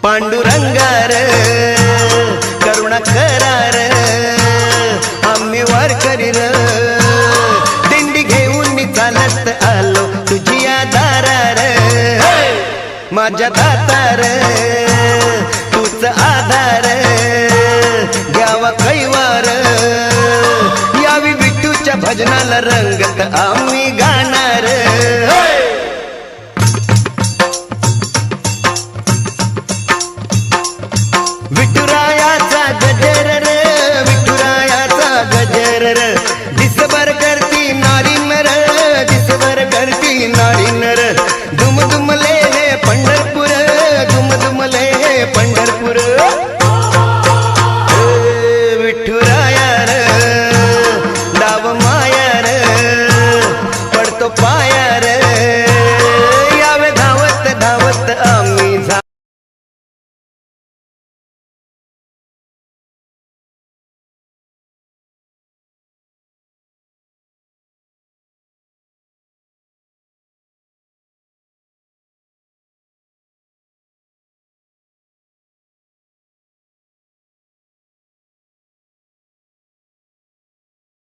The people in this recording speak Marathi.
पांडुरंगार करुणा करार आम्ही वारकरी र दिंडी घेऊन मी चालत आलो तुझ्या दारार माझ्या दातार तूच आधार घ्यावा कैवार यावी विठूच्या भजनाला रंगत आम्ही गाणार